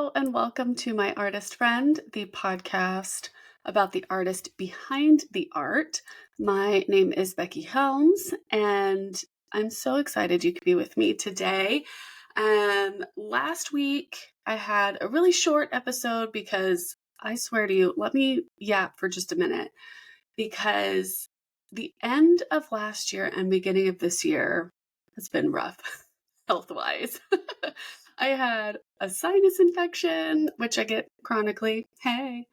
Hello, and welcome to My Artist Friend, the podcast about the artist behind the art. My name is Becky Helms, and I'm so excited you could be with me today. Last week, I had a really short episode because I swear to you, let me yap for just a minute, because the end of last year and beginning of this year has been rough health-wise. I had a sinus infection, which I get chronically. Hey.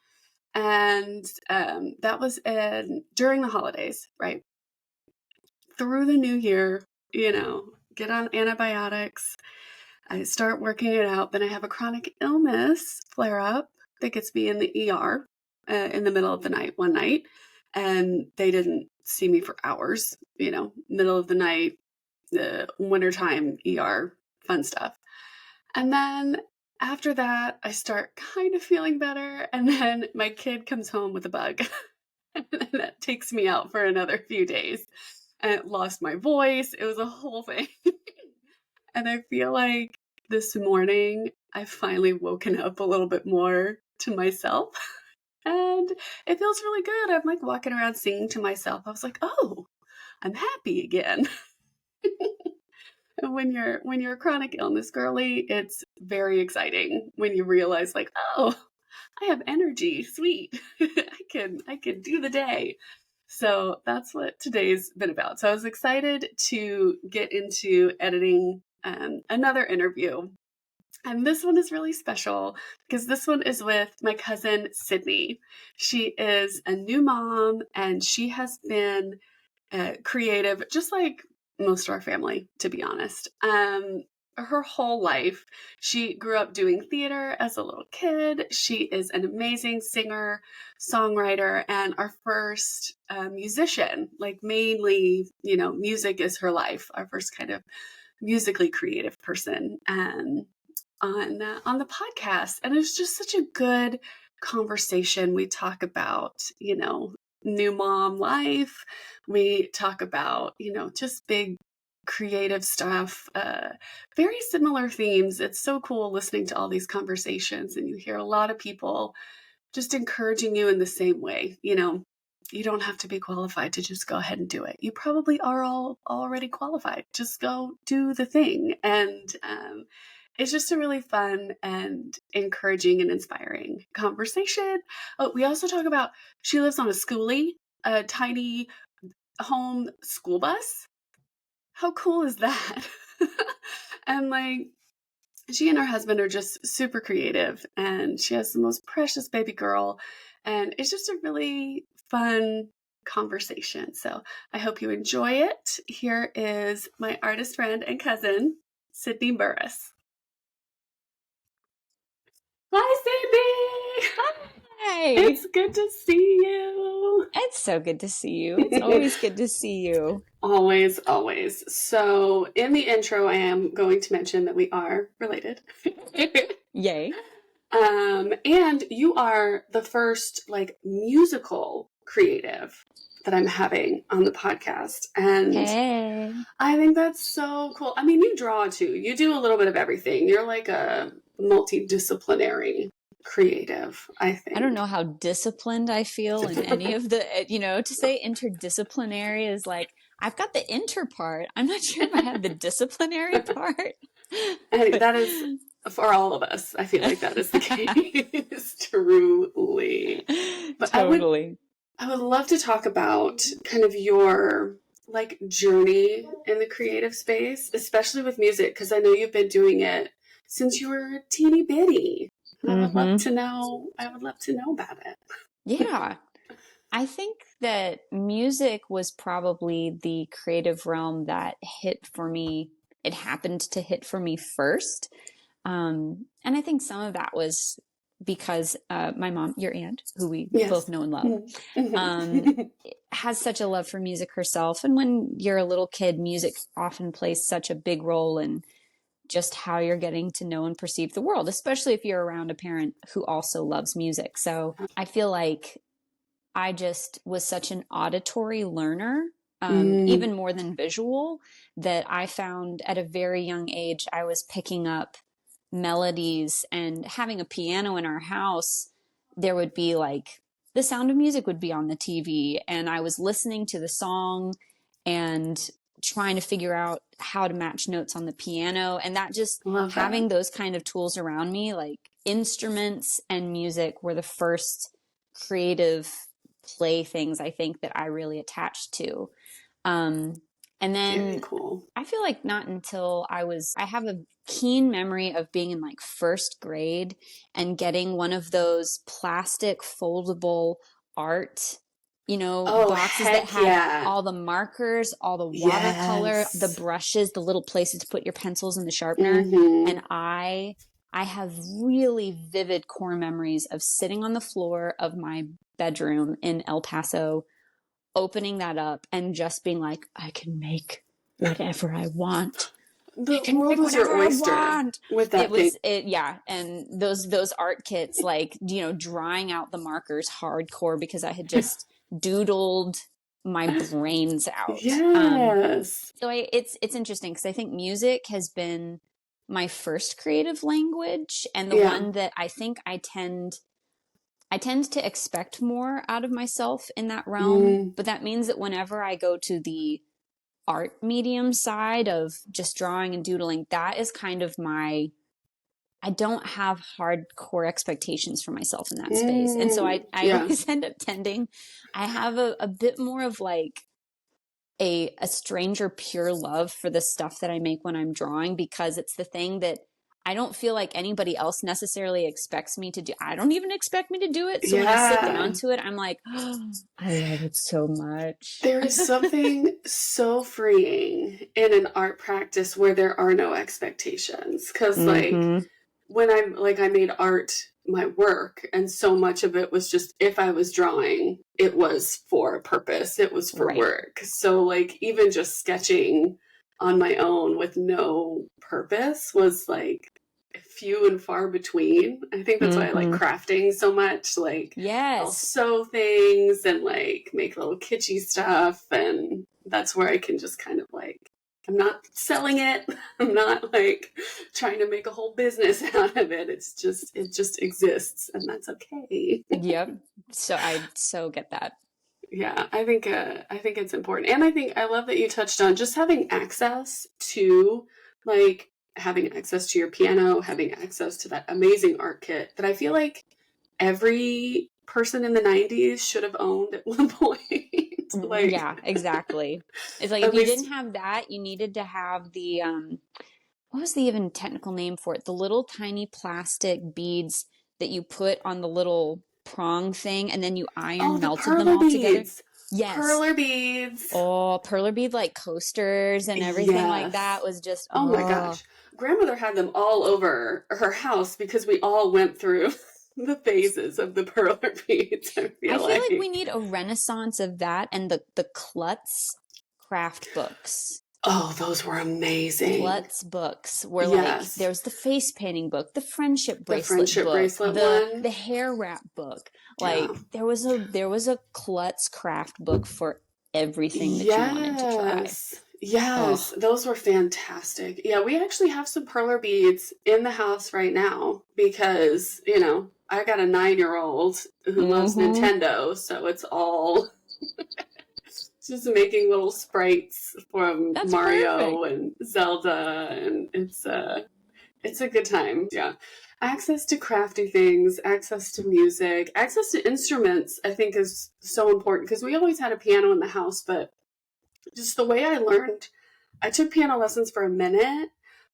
And that was during the holidays, right? Through the new year, get on antibiotics. I start working it out. Then I have a chronic illness flare up that gets me in the ER in the middle of the night one night. And they didn't see me for hours, middle of the night, wintertime, ER, fun stuff. And then after that, I start kind of feeling better. And then my kid comes home with a bug. And that takes me out for another few days. And it lost my voice. It was a whole thing. And I feel like this morning, I've finally woken up a little bit more to myself. And it feels really good. I'm like walking around singing to myself. I was like, oh, I'm happy again. And when you're a chronic illness girly, it's very exciting when you realize like, oh, I have energy. Sweet. I can do the day. So that's what today's been about. So I was excited to get into editing another interview. And this one is really special because this one is with my cousin, Sydney. She is a new mom and she has been creative, just like most of our family, to be honest. Her whole life, she grew up doing theater as a little kid. She is an amazing singer, songwriter, and our first musician. Like mainly, music is her life. Our first kind of musically creative person on the podcast, and it's just such a good conversation. We talk about, new mom life. We talk about, just big creative stuff, very similar themes. It's so cool listening to all these conversations, and you hear a lot of people just encouraging you in the same way. You don't have to be qualified to just go ahead and do it. You probably are all already qualified. Just go do the thing. And it's just a really fun and encouraging and inspiring conversation. Oh, we also talk about she lives on a schoolie, a tiny home school bus. How cool is that? And like, she and her husband are just super creative, and she has the most precious baby girl. And it's just a really fun conversation. So I hope you enjoy it. Here is my artist friend and cousin, Sydney Burris. Hi, Sydney! Hi! It's good to see you. It's so good to see you. It's always good to see you. Always, always. So in the intro, I am going to mention that we are related. Yay. And you are the first musical creative that I'm having on the podcast. And hey. I think that's so cool. I mean, you draw too. You do a little bit of everything. You're like a multidisciplinary creative, I think. I don't know how disciplined I feel in any of the, to say interdisciplinary is like, I've got the inter part. I'm not sure if I have the disciplinary part. And that is for all of us. I feel like that is the case. Truly. But Totally. I would love to talk about kind of your journey in the creative space, especially with music, because I know you've been doing it since you were teeny bitty. I would love to know about it. Yeah. I think that music was probably the creative realm that hit for me. It happened to hit for me first. And I think some of that was because my mom, your aunt, who we both know and love, has such a love for music herself. And when you're a little kid, music often plays such a big role in just how you're getting to know and perceive the world, especially if you're around a parent who also loves music. So I feel like I just was such an auditory learner, even more than visual, that I found at a very young age, I was picking up melodies, and having a piano in our house, there would be like the Sound of Music would be on the TV, and I was listening to the song and trying to figure out how to match notes on the piano. And that just Love that. having those kind of tools around me, like instruments and music, were the first creative play things I think that I really attached to. Um, and Very then cool. I feel like not until I have a keen memory of being in like first grade and getting one of those plastic foldable art, Oh, boxes that heck had yeah. all the markers, all the watercolor, the Yes. brushes, the little places to put your pencils and the sharpener. Mm-hmm. And I have really vivid core memories of sitting on the floor of my bedroom in El Paso, opening that up and just being like, I can make whatever I want. I The can world make was your whatever I oyster want. with It that thing. was it, yeah. And those art kits, like, drying out the markers hardcore because I had just doodled my brains out. Yes. So it's interesting because I think music has been my first creative language, and the Yeah. one that I think I tend to expect more out of myself in that realm, Mm, but that means that whenever I go to the art medium side of just drawing and doodling, that is kind of I don't have hardcore expectations for myself in that space. And so I yeah. always end up tending, I have a bit more of like a stranger pure love for the stuff that I make when I'm drawing, because it's the thing that I don't feel like anybody else necessarily expects me to do. I don't even expect me to do it. So when I sit down Yeah. to it, I'm like, oh, I love it so much. There is something so freeing in an art practice where there are no expectations. Because, like, Mm-hmm. when I made art my work, and so much of it was just, if I was drawing, it was for a purpose, it was for Right. work. So, like, even just sketching on my own with no purpose was like few and far between. I think that's why I like Mm-hmm. crafting so much. Like, I'll Yes. sew things and like make little kitschy stuff, and that's where I can just kind of like, I'm not selling it. I'm not like trying to make a whole business out of it. It just exists, and that's okay. Yep. So I so get that. Yeah, I think it's important. And I think I love that you touched on just having access to, like, having access to your piano, having access to that amazing art kit that I feel like every person in the 90s should have owned at one point. Like, Yeah, exactly. It's like if at you didn't least, have that, you needed to have the what was the even technical name for it? The little tiny plastic beads that you put on the little prong thing and then you oh, iron the melted them perler all together. beads. Yes. Perler beads. Oh, perler bead like coasters and everything like Yes. that was just, Oh my oh, gosh. Grandmother had them all over her house because we all went through the phases of the perler beads, I I feel feel like we like. need a renaissance of that and the Klutz craft books. Oh, those were amazing. Klutz books were like Yes. there's the face painting book, the friendship The bracelet friendship book, bracelet the one. hair wrap book. Yeah. Like there was a Klutz craft book for everything that you wanted to try. Yes. Oh, Yes. Those were fantastic. Yeah, we actually have some perler beads in the house right now because, I got a 9-year-old who loves mm-hmm. Nintendo, so it's all just making little sprites from That's Mario perfect. and Zelda, and it's a good time. Yeah. Access to crafty things, access to music, access to instruments, I think is so important because we always had a piano in the house, but just the way I learned, I took piano lessons for a minute,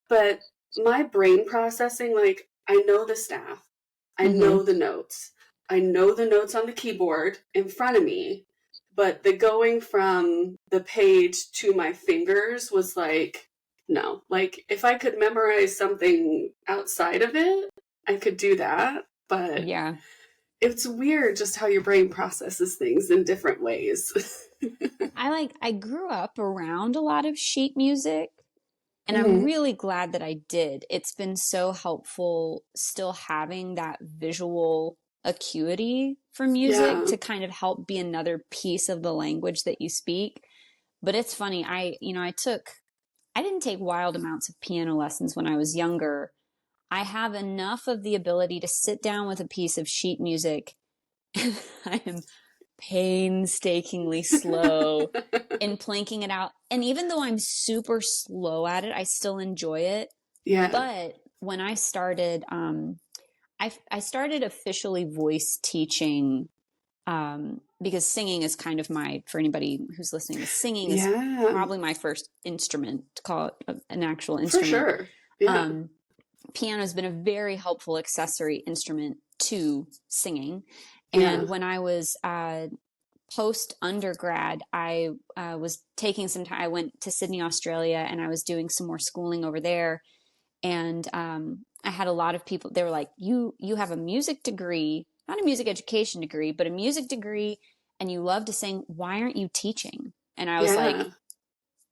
but my brain processing, like, I know the staff, I Mm-hmm. know the notes, I know the notes on the keyboard in front of me, but the going from the page to my fingers was like, no. Like, if I could memorize something outside of it, I could do that, but Yeah. it's weird just how your brain processes things in different ways. I grew up around a lot of sheet music. And I'm hmm really glad that I did. It's been so helpful still having that visual acuity for music Yeah. to kind of help be another piece of the language that you speak. But it's funny, I didn't take wild amounts of piano lessons when I was younger. I have enough of the ability to sit down with a piece of sheet music. I am painstakingly slow in planking it out. And even though I'm super slow at it, I still enjoy it. Yeah. But when I started, I started officially voice teaching, because singing is kind of for anybody who's listening, singing is Yeah. probably my first instrument, to call it an actual For instrument. sure. Yeah. Piano has been a very helpful accessory instrument to singing. Yeah. And when I was post undergrad, I was taking some time. I went to Sydney, Australia, and I was doing some more schooling over there. And I had a lot of people. They were like, "You have a music degree, not a music education degree, but a music degree, and you love to sing. Why aren't you teaching?" And I was like, Yeah.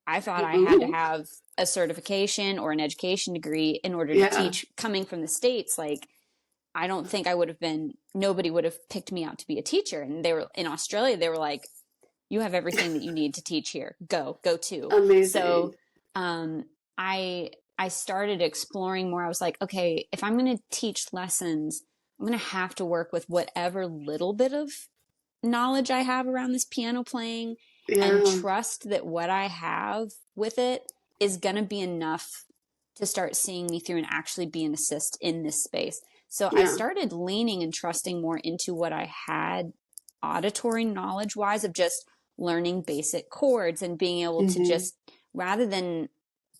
I thought I had to Ooh. have a certification or an education degree in order to Yeah. teach. Coming from the States, like, I don't think nobody would have picked me out to be a teacher. And they were in Australia, they were like, "You have everything that you need to teach here. Go to." Amazing. So I started exploring more. I was like, okay, if I'm going to teach lessons, I'm going to have to work with whatever little bit of knowledge I have around this piano playing, and trust that what I have with it is going to be enough to start seeing me through and actually be an assist in this space. So I started leaning and trusting more into what I had auditory knowledge wise, of just learning basic chords and being able to just, rather than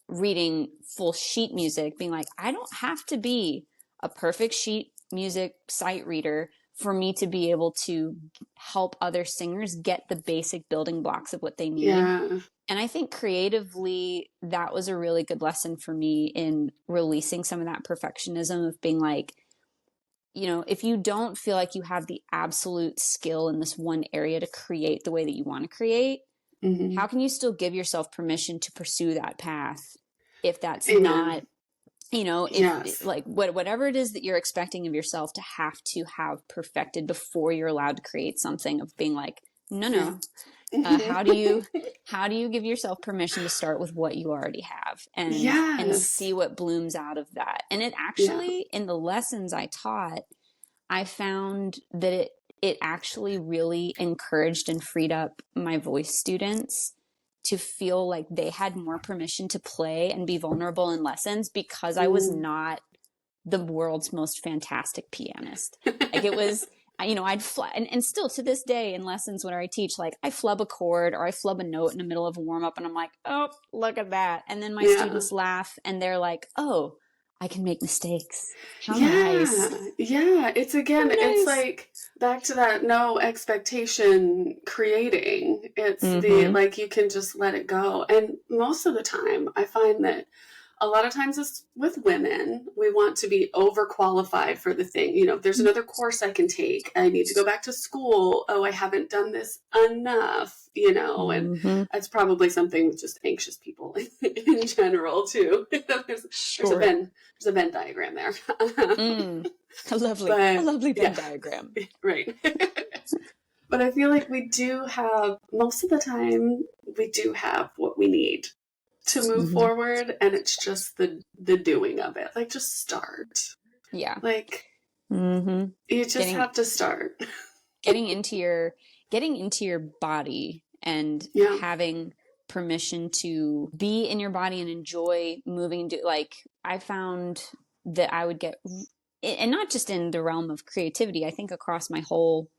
reading full sheet music, being like, I don't have to be a perfect sheet music sight reader for me to be able to help other singers get the basic building blocks of what they need. Yeah. And I think creatively, that was a really good lesson for me in releasing some of that perfectionism of being like, if you don't feel like you have the absolute skill in this one area to create the way that you want to create, how can you still give yourself permission to pursue that path if that's not, if like whatever it is that you're expecting of yourself to have perfected before you're allowed to create something, of being like, no. How do you give yourself permission to start with what you already have and see what blooms out of that? And it actually, in the lessons I taught, I found that it actually really encouraged and freed up my voice students to feel like they had more permission to play and be vulnerable in lessons, because I was not the world's most fantastic pianist. Like, it was, I'd and still to this day in lessons when I teach, like, I flub a chord or I flub a note in the middle of a warm up and I'm like, oh, look at that. And then my students laugh and they're like, oh, I can make mistakes. How nice. Yeah. It's it's like back to that no expectation creating. It's the, like, you can just let it go. And most of the time I find that a lot of times it's with women, we want to be overqualified for the thing. There's another course I can take. I need to go back to school. Oh, I haven't done this enough, and that's probably something with just anxious people in general too. There's a Venn diagram there. A lovely Venn diagram. Right. But I feel like we do have, most of the time, we do have what we need to move forward, and it's just the doing of it. Like, just start. Yeah. Like, you just have to start. getting into your body and having permission to be in your body and enjoy moving. Like, I found that I would get, and not just in the realm of creativity, I think across my whole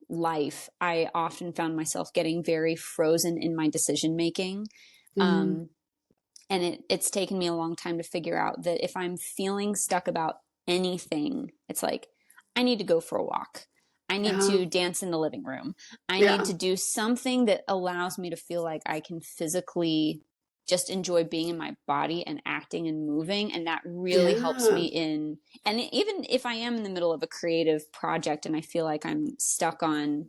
life, I often found myself getting very frozen in my decision making. And it's taken me a long time to figure out that if I'm feeling stuck about anything, it's like, I need to go for a walk. I need to dance in the living room. I need to do something that allows me to feel like I can physically just enjoy being in my body and acting and moving. And that really helps me and even if I am in the middle of a creative project and I feel like I'm stuck on,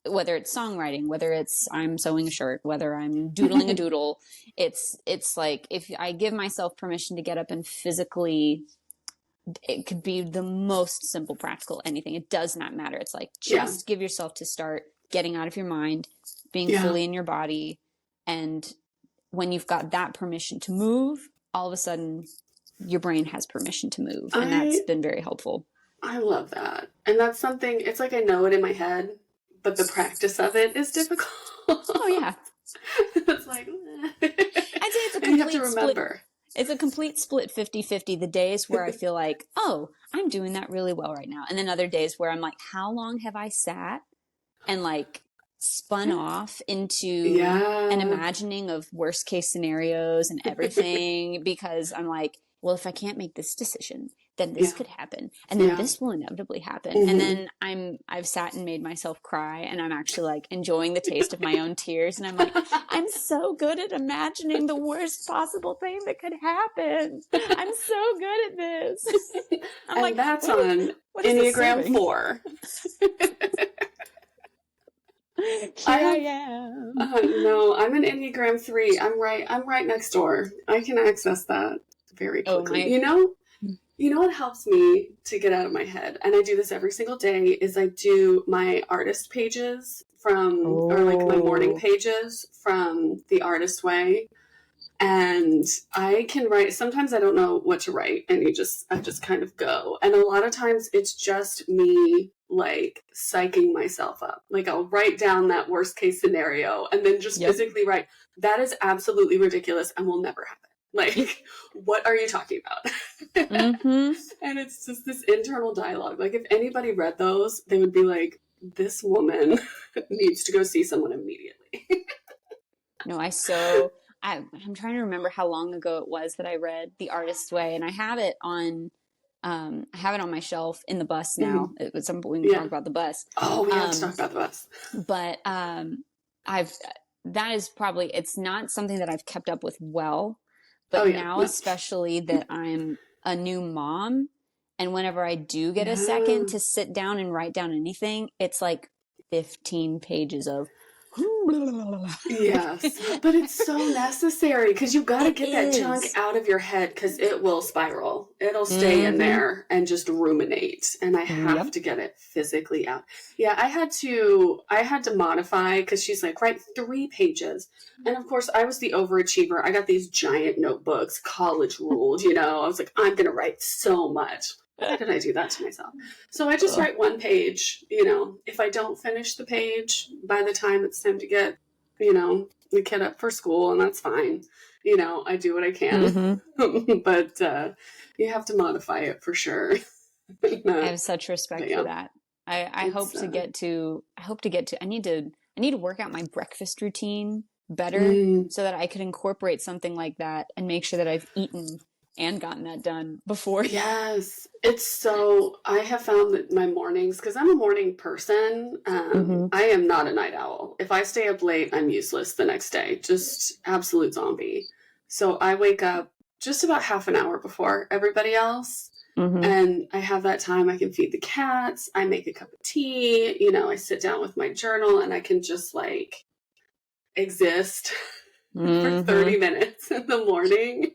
whether it's songwriting, whether it's I'm sewing a shirt, whether I'm doodling a doodle, it's like, if I give myself permission to get up and physically, it could be the most simple, practical, anything. It does not matter. It's like, just give yourself to start getting out of your mind, being fully in your body. And when you've got that permission to move, all of a sudden your brain has permission to move. And that's I been very helpful. I love that. And that's something, it's like I know it in my head, but the practice of it is difficult. Oh, yeah. It's like, I'd say it's a and you have to complete split. remember. It's a complete split 50-50. The days where I feel like, oh, I'm doing that really well right now. And then other days where I'm like, how long have I sat and like spun off into an Yeah. imagining of worst case scenarios and everything because I'm like, well, if I can't make this decision, then this Yeah. could happen. And then Yeah. this will inevitably happen. Mhm. And then I've sat and made myself cry and I'm actually like enjoying the taste of my own tears. And I'm like, I'm so good at imagining the worst possible thing that could happen. I'm so good at this. I'm And like, that's what on is this Enneagram serving? 4. Here I am. No, I'm an Enneagram 3. I'm right next door. I can access that very Oh quickly. my. You know what helps me to get out of my head, and I do this every single day, is I do my artist pages or like my morning Oh. pages from The Artist Way. And I can write, sometimes I don't know what to write, and I just kind of go. And a lot of times it's just me like psyching myself up. Like I'll write down that worst case scenario and then just physically write, that is absolutely ridiculous and will never happen. Like, what are you talking about? Mm-hmm. And it's just this internal dialogue. Like if anybody read those, they would be like, this woman needs to go see someone immediately. No, I'm trying to remember how long ago it was that I read The Artist's Way, and I have it on my shelf in the bus now. At some point we can talk about the bus. Oh, we have to talk about the bus. But it's not something that I've kept up with well, but now especially that I'm a new mom, and whenever I do get a second to sit down and write down anything, it's like 15 pages of yes, but it's so necessary because you've got to get that junk out of your head because it will spiral. It'll stay in there and just ruminate, and I have to get it physically out. Yeah, I had to modify because she's like, write 3 pages, and of course I was the overachiever. I got these giant notebooks, college ruled. I was like, I'm gonna write so much. Why did I do that to myself? So I just write 1 page. If I don't finish the page by the time it's time to get, the kid up for school, and that's fine. I do what I can. But you have to modify it for sure. I have such respect for that. I need to work out my breakfast routine better so that I could incorporate something like that and make sure that I've eaten and gotten that done before. Yes. I have found that my mornings, because I'm a morning person, I am not a night owl. If I stay up late, I'm useless the next day. Just absolute zombie. So I wake up just about half an hour before everybody else. And I have that time. I can feed the cats. I make a cup of tea. I sit down with my journal and I can just like exist for 30 minutes in the morning.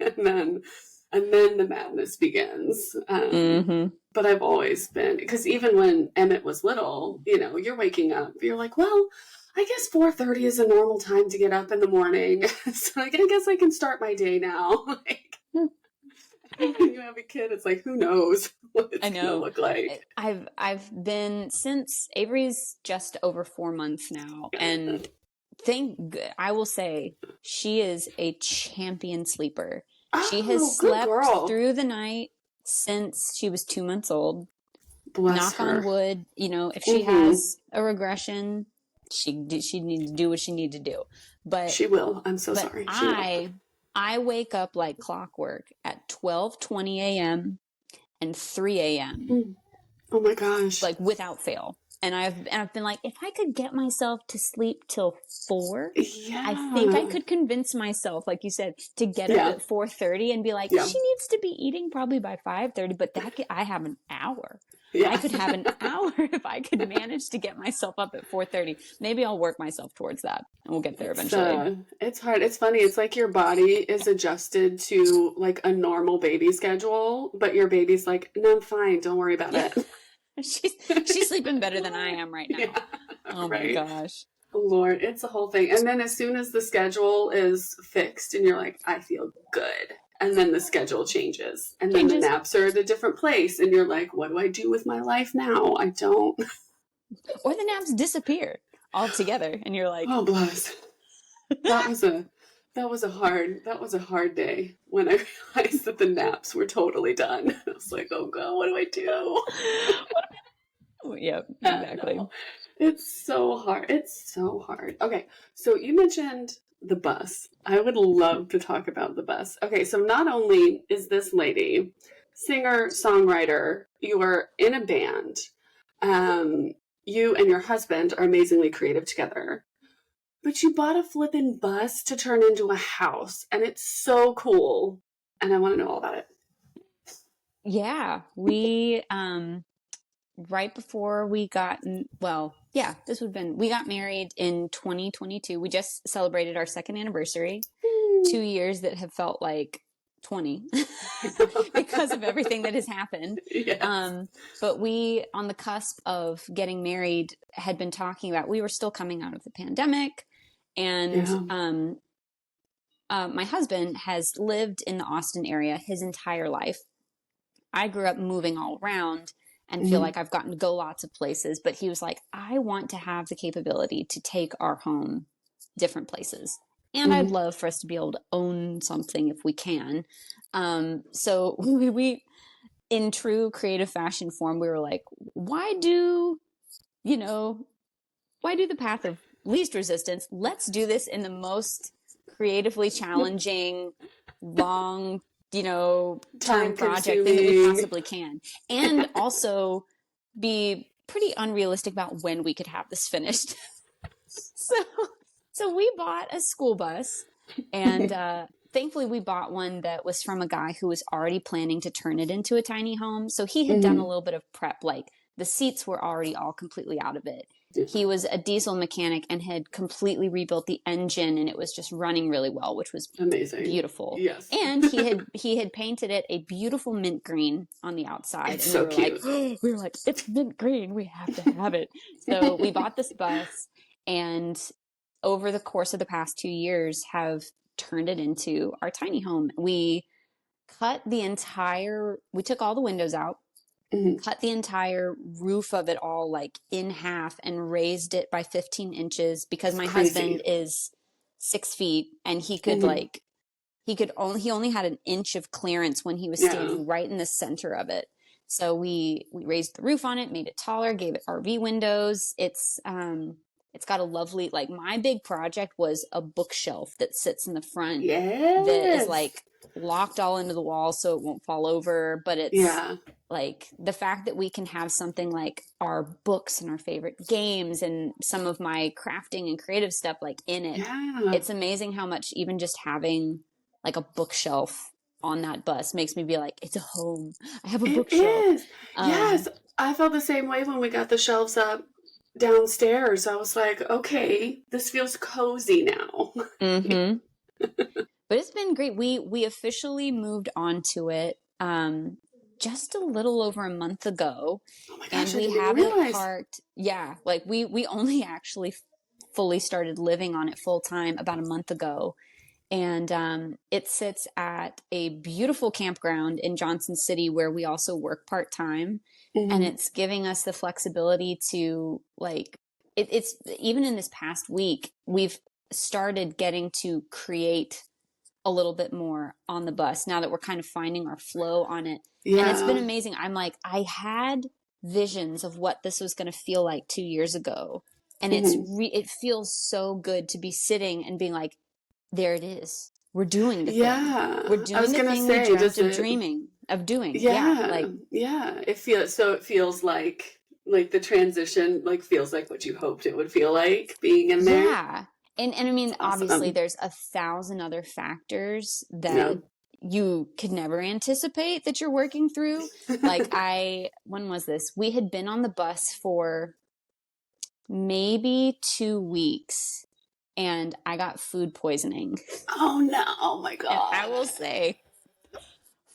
And then the madness begins. But I've always been, because even when Emmett was little, you're waking up, you're like, well, I guess 4:30 is a normal time to get up in the morning. So I guess I can start my day now. When you have a kid, it's like, who knows what it's going to look like. I've been, since Avery's just over 4 months now, and I will say she is a champion sleeper. She has slept through the night since she was 2 months old. Bless her. On wood, if she has a regression, she needs to do what she needs to do. But she will. I'm so sorry. I wake up like clockwork at 12:20 a.m. and 3 a.m. Oh my gosh. Like without fail. And I've been like, if I could get myself to sleep till 4, I think I could convince myself, like you said, to get up at 4:30 and be like, she needs to be eating probably by 5:30, but I have an hour. Yeah. I could have an hour if I could manage to get myself up at 4:30. Maybe I'll work myself towards that and we'll get there eventually. It's hard. It's funny. It's like your body is adjusted to like a normal baby schedule, but your baby's like, no, I'm fine. Don't worry about it. She's sleeping better than I am right now. Yeah, oh my gosh. Lord, it's a whole thing. And then as soon as the schedule is fixed and you're like, I feel good and then the schedule changes. And then the naps are at a different place. And you're like, what do I do with my life now? I don't. Or the naps disappear altogether. And you're like, oh, bless. That was a hard day when I realized that the naps were totally done. I was like, oh God, what do I do? Yep, exactly. No. It's so hard. It's so hard. Okay, so you mentioned the bus. I would love to talk about the bus. Okay, so not only is this lady singer, songwriter, you are in a band. You and your husband are amazingly creative together. But you bought a flippin' bus to turn into a house, and it's so cool. And I want to know all about it. Yeah, we right before we got, well, yeah, we got married in 2022. We just celebrated our second anniversary. 2 years that have felt like 20 because of everything that has happened. Yes. But we, on the cusp of getting married, had been talking about, we were still coming out of the pandemic. And my husband has lived in the Austin area his entire life. I grew up moving all around and feel like I've gotten to go lots of places. But he was like, I want to have the capability to take our home different places. And I'd love for us to be able to own something if we can. So we, in true creative fashion form, we were like, why do the path of least resistance? Let's do this in the most creatively challenging, long, term project thing that we possibly can. And also be pretty unrealistic about when we could have this finished. So we bought a school bus, and thankfully we bought one that was from a guy who was already planning to turn it into a tiny home. So he had done a little bit of prep, like the seats were already all completely out of it. He was a diesel mechanic and had completely rebuilt the engine, and it was just running really well, which was amazing, beautiful. Yes. And he had painted it a beautiful mint green on the outside. It's and so cute. We were like, it's mint green, we have to have it. So we bought this bus, and over the course of the past 2 years have turned it into our tiny home. We took all the windows out, cut the entire roof of it all like in half and raised it by 15 inches because my husband is 6 feet and he could he only had an inch of clearance when he was standing right in the center of it. So we raised the roof on it, made it taller, gave it RV windows. It's got a lovely, like, my big project was a bookshelf that sits in the front that is like locked all into the wall so it won't fall over. But it's like the fact that we can have something like our books and our favorite games and some of my crafting and creative stuff like in it. It's amazing how much even just having like a bookshelf on that bus makes me be like, it's a home. I have a bookshelf. It is. Yes. I felt the same way when we got the shelves up downstairs. I was like, okay, this feels cozy now. But it's been great. We officially moved onto it just a little over a month ago. Oh my gosh, and we haven't parked. Yeah, like we only actually fully started living on it full time about a month ago. And it sits at a beautiful campground in Johnson City where we also work part-time. And it's giving us the flexibility to like, it's even in this past week, we've started getting to create a little bit more on the bus now that we're kind of finding our flow on it. And it's been amazing. I'm like, I had visions of what this was going to feel like 2 years ago. And it feels so good to be sitting and being like, there it is. We're doing the thing. We're doing the thing we dreamt of dreaming of doing. It feels like the transition feels like what you hoped it would feel like being in there. Yeah. And I mean, obviously there's 1,000 other factors that you could never anticipate that you're working through. Like when was this? We had been on the bus for maybe 2 weeks. And I got food poisoning. Oh no! Oh my god! And I will say,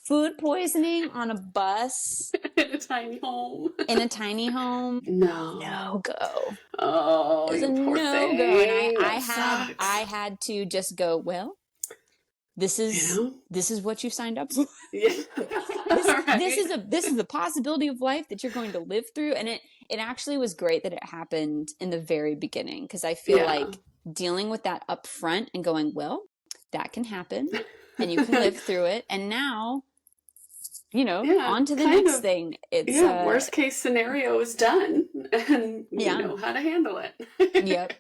food poisoning on a bus in a tiny home. No go. Oh, it was a no go. And I had to just go. Well, this You is know? this is what you signed up for. Yeah. This is a possibility of life that you're going to live through. And it actually was great that it happened in the very beginning, because I feel Yeah. like dealing with that up front and going, well, that can happen and you can live through it. And now, Yeah, on to the kind next of. thing. It's Yeah, worst case scenario is done, and you yeah. know how to handle it. Yep.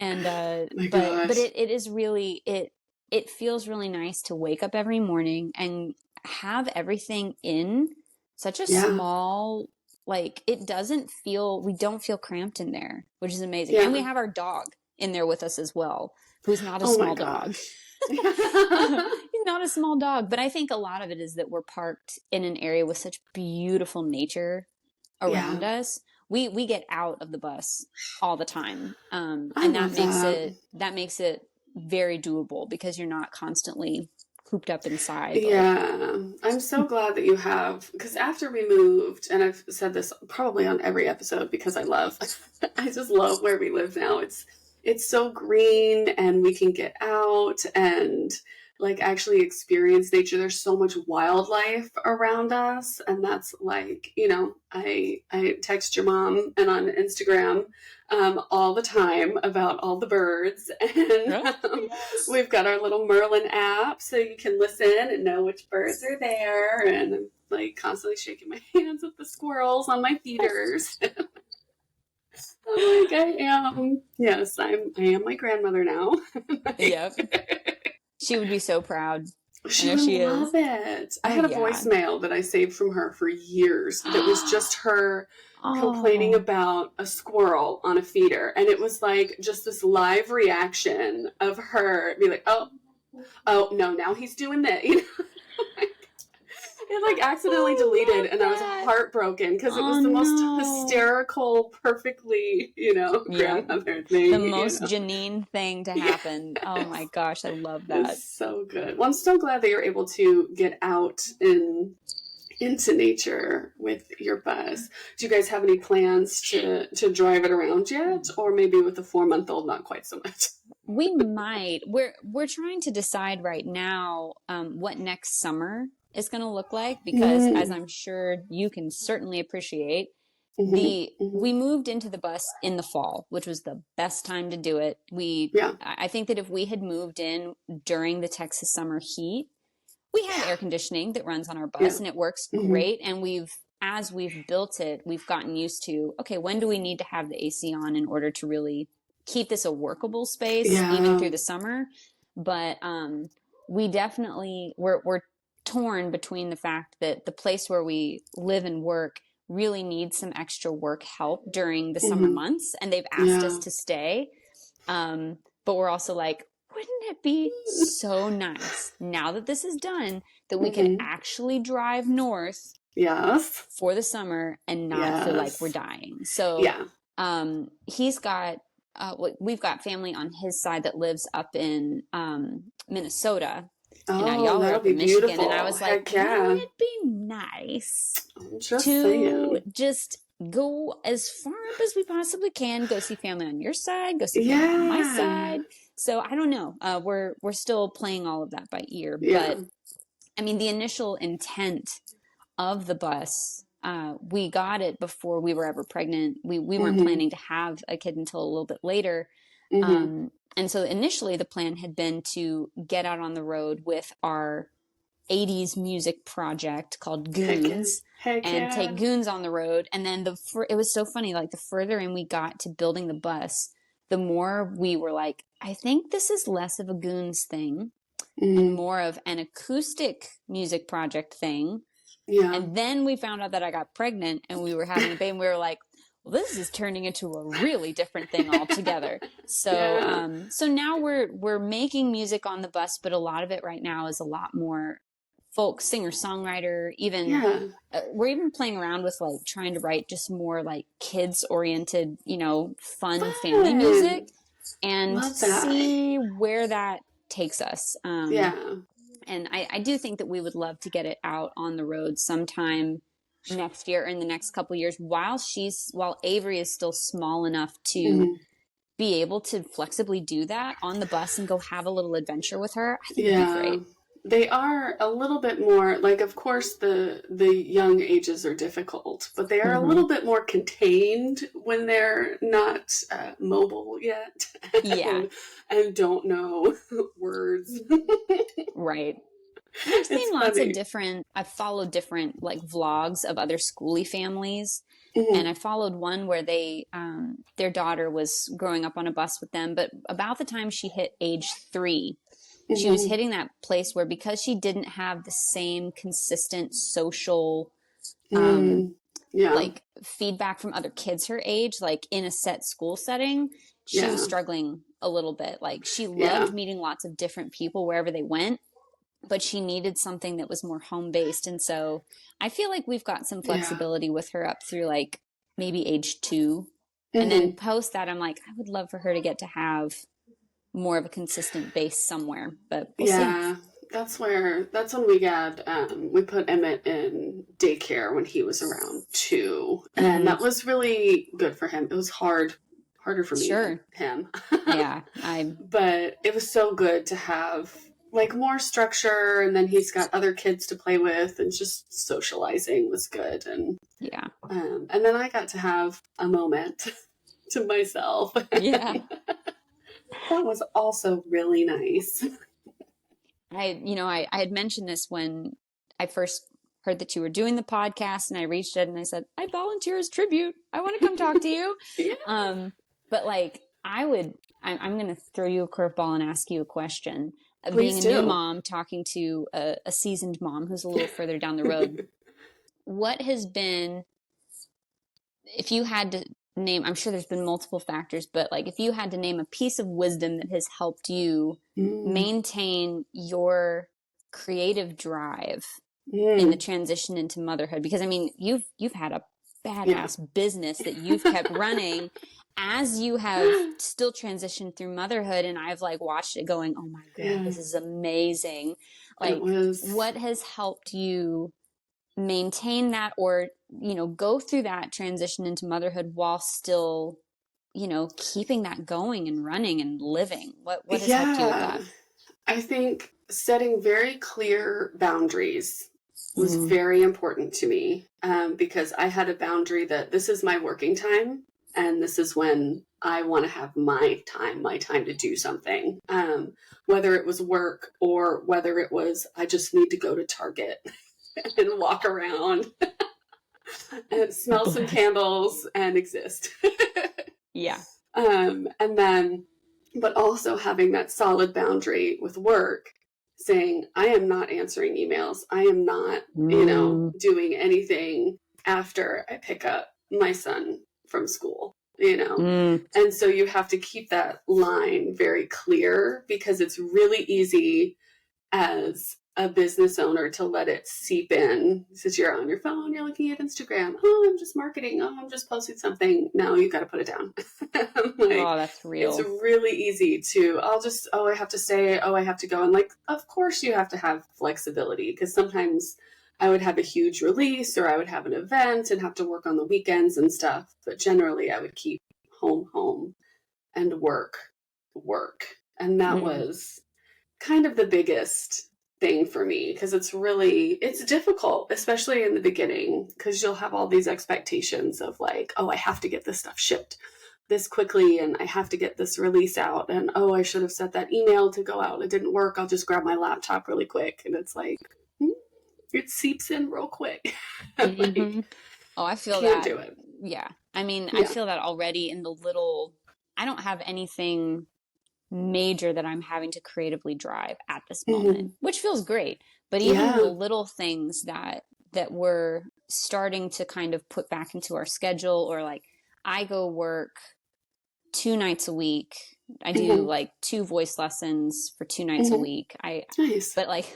And My but gosh. it is really, it feels really nice to wake up every morning and have everything in such a Yeah, small, like, we don't feel cramped in there, which is amazing. And we yeah. have our dog in there with us as well, who's not a Oh my small dog. gosh. He's not a small dog, but I think a lot of it is that we're parked in an area with such beautiful nature Yeah, around us. We get out of the bus all the time, I and love that. that makes it very doable, because you're not constantly cooped up inside. Like, Yeah, I'm so glad that you have, because after we moved, and I've said this probably on every episode because I just love where we live now. It's so green and we can get out and like actually experience nature. There's so much wildlife around us, and that's like, I text your mom and on Instagram all the time about all the birds, and oh, yes. we've got our little Merlin app so you can listen and know which birds are there. And I'm like constantly shaking my hands with the squirrels on my feeders. I'm like, I am my grandmother now. Yep. She would be so proud. I She know would she is. love it. I Oh, had a yeah. voicemail that I saved from her for years that was just her complaining Oh, about a squirrel on a feeder. And it was like just this live reaction of her be like, oh no, now he's doing that. It like accidentally I deleted, love and I was that. heartbroken because it Oh, was the most no. hysterical, perfectly, Yep. grandmother The thing, most Janine thing to Yeah. happen. Oh my gosh, I love that. It's so good. Well, I'm so glad that you're able to get out into nature with your bus. Do you guys have any plans to drive it around yet, or maybe with a 4-month-old, not quite so much? We might. We're trying to decide right now what next summer is going to look like, because, as Mm. I'm sure you can certainly appreciate, Mm-hmm. Mm-hmm. we moved into the bus in the fall, which was the best time to do it. Yeah. I think that if we had moved in during the Texas summer heat, we have air conditioning that runs on our Yeah. bus and it works Mm-hmm. great. And as we've built it, we've gotten used to, okay, when do we need to have the AC on in order to really keep this a workable space even Yeah. through the summer? But we definitely, we're torn between the fact that the place where we live and work really needs some extra work help during the summer Mm-hmm. months, and they've asked us Yeah. to stay. But we're also like, wouldn't it be so nice now that this is done that we could Mm-hmm. actually drive north Yes. for the summer and not feel like we're Yes. dying? So Yeah. he's got, we've got family on his side that lives up in Minnesota. And now Oh, y'all are that'll up be in Michigan. And I beautiful. was like, Heck wouldn't yeah. it be nice I'm just to saying. just go as far up as we possibly can, go see family on your side, go see family on my Yeah. side? So I don't know. We're still playing all of that by ear, Yeah. but I mean, the initial intent of the bus, we got it before we were ever pregnant. We weren't Mm-hmm. planning to have a kid until a little bit later. Mm-hmm. And so initially the plan had been to get out on the road with our 80s music project called Heck yeah. Goons Heck and take yeah. Goons on the road. And then it was so funny, like the further in we got to building the bus, the more we were like, I think this is less of a Goons thing and Mm-hmm. more of an acoustic music project thing. Yeah. And then we found out that I got pregnant and we were having a baby, and we were like, well, this is turning into a really different thing altogether. So, Yeah. so now we're making music on the bus, but a lot of it right now is a lot more folk singer songwriter. Even Yeah. we're even playing around with like trying to write just more like kids oriented, fun family Fun. music, and Love that. see where that takes us. Yeah. And I do think that we would love to get it out on the road sometime next year or in the next couple of years, while Avery is still small enough to Mm-hmm. be able to flexibly do that on the bus and go have a little adventure with her, I think would be Yeah. great. They are a little bit more like, of course, the young ages are difficult, but they are a Mm-hmm. little bit more contained when they're not mobile yet Yeah, and don't know words. right. And I've It's seen lots of funny. different, I've followed different like vlogs of other schooly families. And Hmm. I followed one where their daughter was growing up on a bus with them, but about the time she hit age 3, she was Hmm. hitting that place where because she didn't have the same consistent social, um, Mm. Yeah. like feedback from other kids her age, like in a set school setting, she was Yeah. struggling a little bit. Like she Yeah. loved meeting lots of different people wherever they went, but she needed something that was more home based. And so I feel like we've got some Yeah. flexibility with her up through like maybe age 2. And then Hmm. post that, I'm like, I would love for her to get to have more of a consistent base somewhere, but we'll see. Yeah. That's when we put Emmett in daycare when he was around 2. And Mm-hmm. that was really good for him. It was harder for me than Sure. him. Yeah. I, But it was so good to have like more structure, and then he's got other kids to play with, and just socializing was good. yeah. And then I got to have a moment to myself. Yeah. That was also really nice. I had mentioned this when I first heard that you were doing the podcast, and I reached out and I said, I volunteer as tribute. I want to come talk to you. Yeah, But like I'm going to throw you a curveball and ask you a question. Being please a new do. mom, talking to a seasoned mom who's a little further down the road, what has been, if you had to name, I'm sure there's been multiple factors, but like if you had to name a piece of wisdom that has helped you Mm, maintain your creative drive in the mm, transition into motherhood, because I mean you've had a yeah. badass business that you've kept running as you have still transitioned through motherhood, and I've like watched it going, oh my god, Yeah, this is amazing. it Like was. what has helped you maintain that, or go through that transition into motherhood while still keeping that going and running and living? What has helped you with Yeah, that? I think setting very clear boundaries was Mm, very important to me, because I had a boundary that this is my working time, and this is when I want to have my time to do something. Whether it was work or whether it was I just need to go to Target and walk around and smell some bless. candles and exist. Yeah. And then, but also having that solid boundary with work, saying, I am not answering emails. I am not, Mm, doing anything after I pick up my son from school. mm, And so you have to keep that line very clear, because it's really easy as a business owner to let it seep in. Since you're on your phone, you're looking at Instagram. Oh, I'm just marketing. Oh, I'm just posting something. No, you got to put it down. oh, Like, that's it's real. really easy to, I have to say, I have to go. And like, of course you have to have flexibility, because sometimes I would have a huge release, or I would have an event and have to work on the weekends and stuff. But generally I would keep home, and work. And that Mm, was kind of the biggest thing for me, because it's difficult, especially in the beginning, because you'll have all these expectations of like, oh, I have to get this stuff shipped this quickly, and I have to get this release out, and oh, I should have set that email to go out, it didn't work, I'll just grab my laptop really quick. And it's like, it seeps in real quick. hmm. Like, Oh, I feel can't that. do it. Yeah. I mean, I Yeah. feel that already in the little, I don't have anything major that I'm having to creatively drive at this moment, Hmm. which feels great. But even the Yeah. little things that we're starting to kind of put back into our schedule, or like I go work 2 nights a week. I do Hmm. like 2 voice lessons for 2 nights a Hmm. week. Nice. But like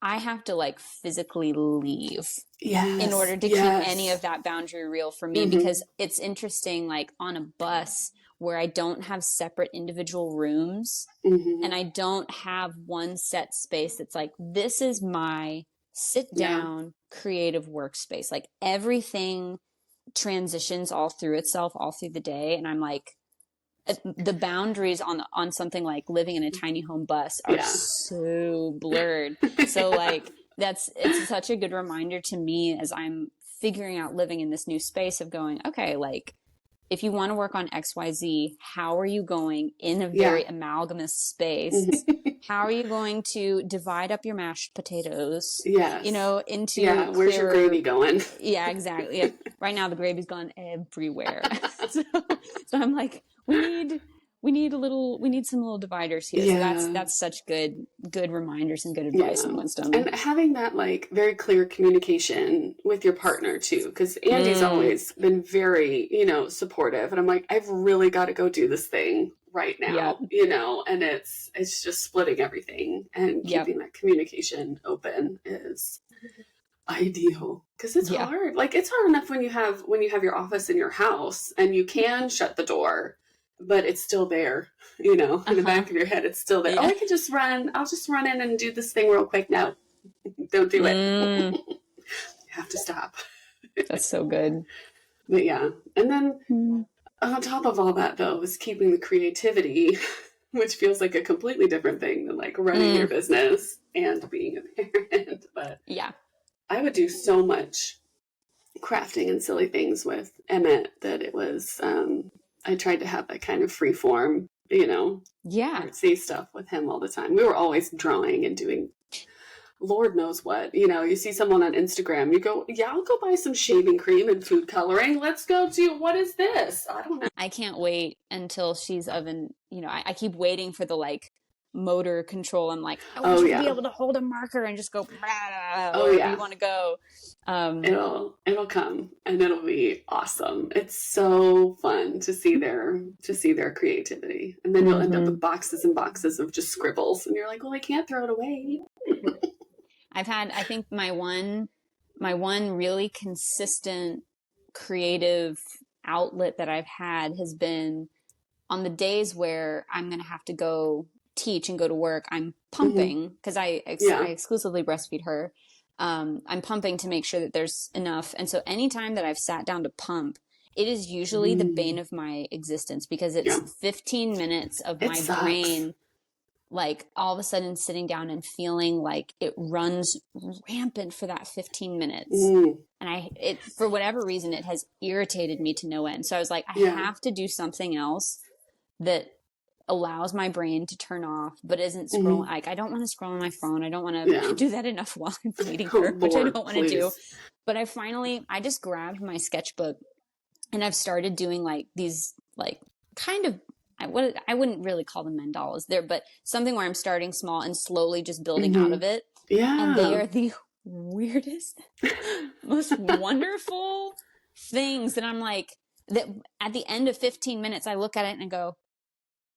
I have to like physically leave in Yes. order to keep any of Yes. that boundary real for me, Hmm. because it's interesting, like on a bus where I don't have separate individual rooms Hmm. and I don't have one set space that's like, this is my sit Yeah. down creative workspace. Like everything transitions all through itself all through the day. And I'm like, the boundaries on something like living in a tiny home bus are Yeah. so blurred. So like it's such a good reminder to me as I'm figuring out living in this new space of going, okay, like if you want to work on XYZ, how are you going in a Yeah. very amalgamous space? How are you going to divide up your mashed potatoes, Yes. you know, into Yeah. Where's your clearer, gravy going? yeah, exactly. Yeah. Right now the gravy's gone everywhere. So I'm like, we need some little dividers here. So Yeah. that's such good reminders and good advice and Yeah. wisdom. And having that like very clear communication with your partner too, because Andy's always been very, supportive. And I'm like, I've really got to go do this thing right Yep. now, and it's just splitting everything and Yep. keeping that communication open is ideal because it's Yeah. hard. Like it's hard enough when you have your office in your house and you can shut the door, but it's still there, in the back of your head. It's still there. Yeah. Oh, I'll just run in and do this thing real quick. No, don't do it. You have to stop. That's so good. But yeah. And then on top of all that though is keeping the creativity, which feels like a completely different thing than like running your business and being a parent. But yeah, I would do so much crafting and silly things with Emmett that it was, I tried to have that kind of free form, yeah. artsy stuff with him all the time. We were always drawing and doing Lord knows what. You see someone on Instagram, you go, yeah, I'll go buy some shaving cream and food coloring. Let's go do, what is this? I don't know. I can't wait until she's of an, I keep waiting for the like motor control. I'm like, I want you to be able to hold a marker and just go wherever you want to go. It'll come and it'll be awesome. It's so fun to see their creativity. And then you'll end up with boxes and boxes of just scribbles and you're like, well, I can't throw it away. I think my one really consistent creative outlet that I've had has been on the days where I'm going to have to go teach and go to work. I'm pumping because I exclusively breastfeed her. I'm pumping to make sure that there's enough. And so anytime that I've sat down to pump, it is usually the bane of my existence because it's 15 minutes of my brain like all of a sudden sitting down and feeling like it runs rampant for that 15 minutes. And for whatever reason, it has irritated me to no end. So I was like, I have to do something else that allows my brain to turn off, but isn't scrolling. Like, I don't want to scroll on my phone. I don't want to do that enough while I'm feeding her, which I don't want to do. But I just grabbed my sketchbook and I've started doing like these, like kind of, I wouldn't really call them mandalas there, but something where I'm starting small and slowly just building out of it. Yeah. And they are the weirdest, most wonderful things that I'm like, that at the end of 15 minutes, I look at it and go,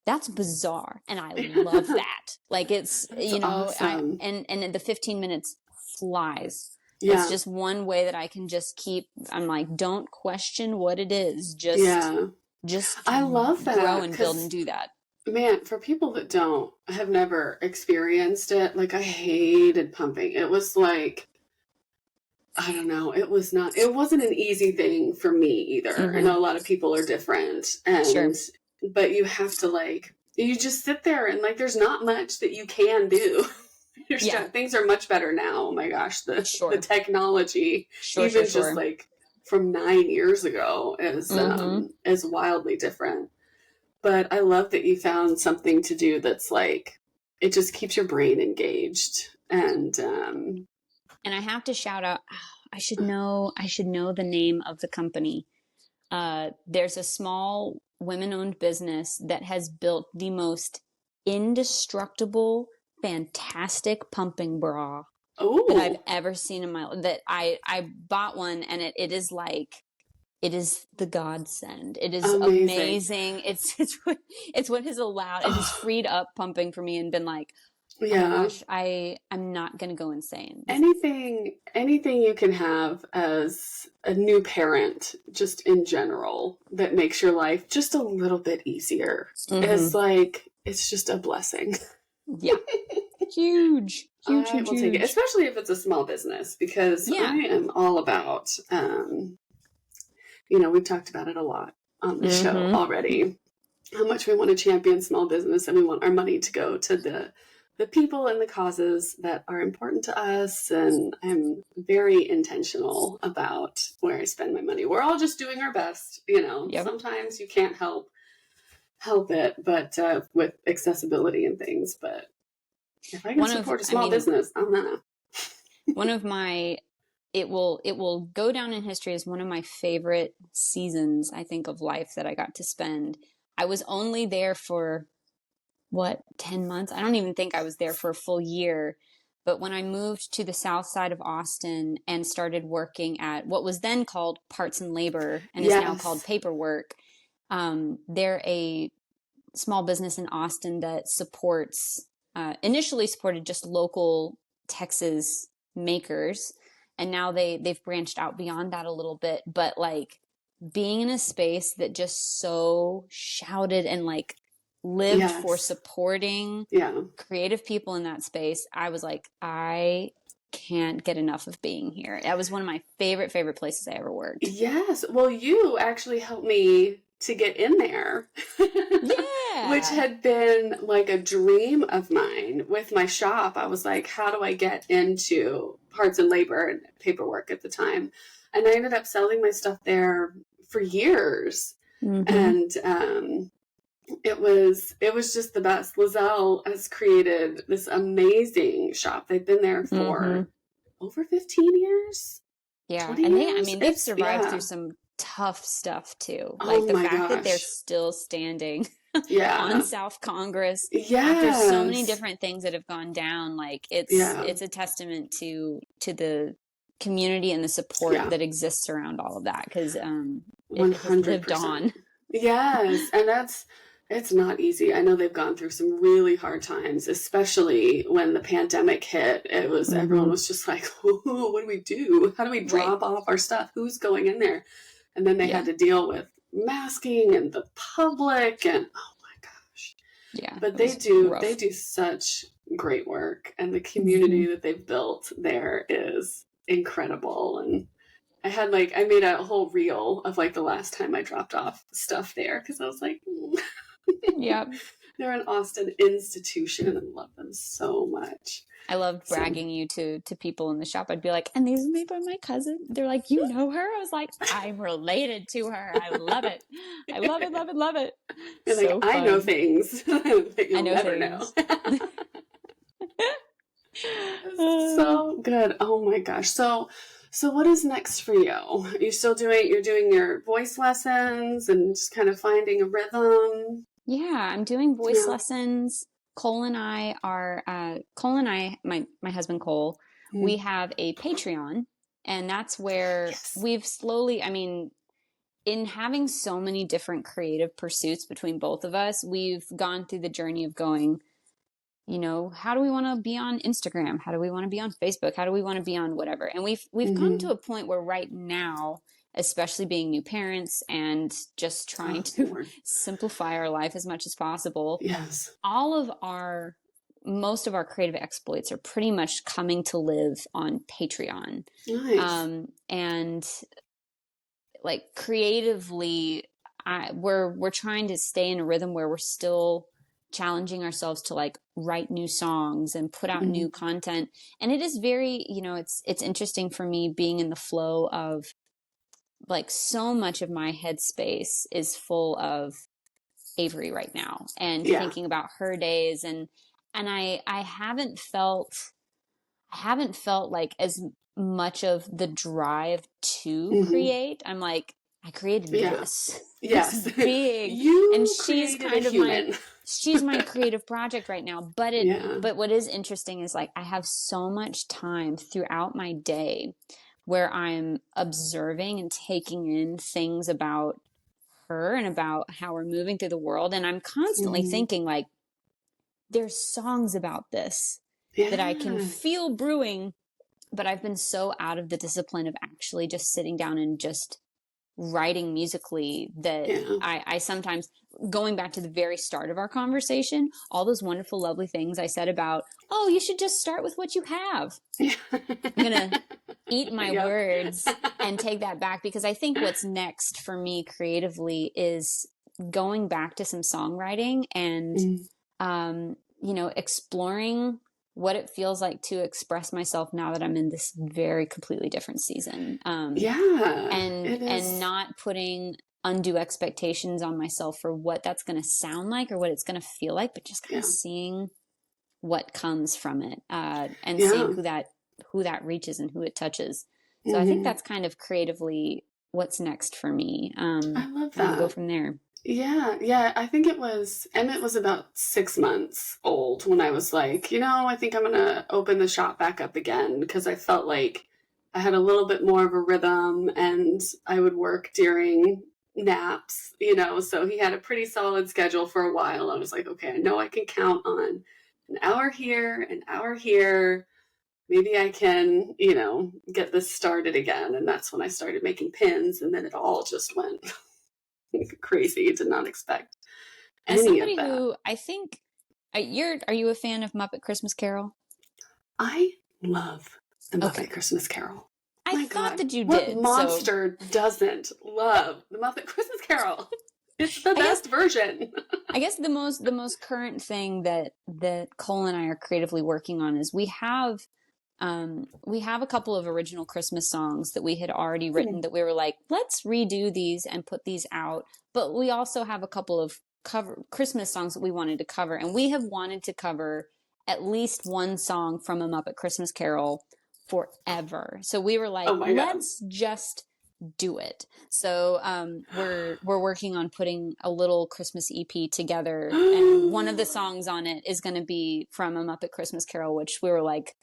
that's bizarre. And I love that. Like it's, awesome. And the 15 minutes flies. Yeah. It's just one way that I can just I'm like, don't question what it is. Just I love that. Grow and build and do that. Man, for people that have never experienced it, like I hated pumping. It was like, I don't know. It wasn't an easy thing for me either. I know a lot of people are different but you have to you just sit there and like, there's not much that you can do. Things are much better now. Oh my gosh. The technology, just like from 9 years ago is wildly different. But I love that you found something to do that's like, it just keeps your brain engaged. And I have to shout out, I should know the name of the company. There's a small women-owned business that has built the most indestructible, fantastic pumping bra that I've ever seen in my life. That I bought one and it is like, it is the godsend. It is amazing. It's what has allowed, it has freed up pumping for me and been like, oh my gosh, I'm not going to go insane. Anything you can have as a new parent, just in general, that makes your life just a little bit easier. It's just a blessing. Yeah. Huge. I will take it, especially if it's a small business, because I am all about, we've talked about it a lot on the show already. how much we want to champion small business, and we want our money to go to the people and the causes that are important to us. And I'm very intentional about where I spend my money. We're all just doing our best, you know. Yep. Sometimes you can't help it, but with accessibility and things. But if I can support a small business, I'm gonna. One of my, it will go down in history as one of my favorite seasons, I think, of life that I got to spend. I was only there for, 10 months? I don't even think I was there for a full year. But when I moved to the south side of Austin and started working at what was then called Parts and Labor and is now called Paperwork, they're a small business in Austin that supports, initially supported just local Texas makers. And now they've branched out beyond that a little bit. But like being in a space that just so shouted and like lived for supporting creative people in that space, I was like, I can't get enough of being here. That was one of my favorite places I ever worked. Yes. Well, you actually helped me to get in there. Yeah. Which had been like a dream of mine with my shop. I was like, how do I get into Parts and Labor and Paperwork at the time? And I ended up selling my stuff there for years. And it was just the best. Lizelle has created this amazing shop. They've been there for over 15 years. Yeah. And they've survived through some tough stuff too. Like the fact that they're still standing on South Congress after so many different things that have gone down. Like it's a testament to the community and the support that exists around all of that, because it has lived on. Yes. And it's not easy. I know they've gone through some really hard times, especially when the pandemic hit. It was everyone was just like, what do we do? How do we drop off our stuff? Who's going in there? And then they had to deal with masking and the public, and oh my gosh. Yeah. But they do such great work, and the community that they've built there is incredible. And I made a whole reel of like the last time I dropped off stuff there, because I was like, Yep. They're an Austin institution, and I love them so much. I love bragging you to people in the shop. I'd be like, and these are made by my cousin. They're like, you know her? I was like, I'm related to her. I love it. I love it, love it, love it. You're so like, I know things that you'll never know. So good. Oh my gosh. So what is next for you? Are you still you're doing your voice lessons and just kind of finding a rhythm? Yeah, I'm doing voice lessons. Cole and I, my husband Cole, we have a Patreon, and that's where we've slowly, in having so many different creative pursuits between both of us, we've gone through the journey of going, how do we want to be on Instagram? How do we want to be on Facebook? How do we want to be on whatever? And we've come to a point where right now, especially being new parents and just trying to simplify our life as much as possible. Yes. Most of our creative exploits are pretty much coming to live on Patreon. Nice. And like creatively, we're trying to stay in a rhythm where we're still challenging ourselves to like write new songs and put out new content. And it is very, it's interesting for me being in the flow of like so much of my headspace is full of Avery right now, and thinking about her days. And I haven't felt like as much of the drive to create. I'm like, I created this. Yes. This big. And she's kind of she's my creative project right now. But but what is interesting is like, I have so much time throughout my day where I'm observing and taking in things about her and about how we're moving through the world. And I'm constantly thinking like, there's songs about this that I can feel brewing, but I've been so out of the discipline of actually just sitting down and just writing musically that I sometimes, going back to the very start of our conversation, all those wonderful, lovely things I said about, oh, you should just start with what you have. I'm going to eat my words and take that back, because I think what's next for me creatively is going back to some songwriting and, Mm. exploring what it feels like to express myself now that I'm in this very completely different season. Yeah, And it is. not putting undue expectations on myself for what that's going to sound like or what it's going to feel like, but just kind of Yeah. seeing what comes from it, and seeing Yeah. who that reaches and who it touches. So I think Hmm. that's kind of creatively what's next for me. I love And we'll go that. from there. Yeah, yeah. I think Emmett was about 6 months old when I was like, I think I'm gonna open the shop back up again because I felt like I had a little bit more of a rhythm and I would work during naps, so he had a pretty solid schedule for a while. I was like, okay, I know I can count on an hour here, an hour here. Maybe I can, get this started again. And that's when I started making pins, and then it all just went crazy. Did not expect As any of somebody that. who I think are you a fan of Muppet Christmas Carol? I love The Okay. Muppet Christmas Carol. I My thought God, that you what did. So monster doesn't love The Muppet Christmas Carol? It's the I guess best version. the most current thing that Cole and I are creatively working on is we have a couple of original Christmas songs that we had already written that we were like, let's redo these and put these out. But we also have a couple of cover Christmas songs that we wanted to cover, and we have wanted to cover at least one song from a Muppet Christmas Carol forever. So we were like, Oh my God. let's just do it. So we're working on putting a little Christmas EP together, and one of the songs on it is going to be from a Muppet Christmas Carol, which we were like,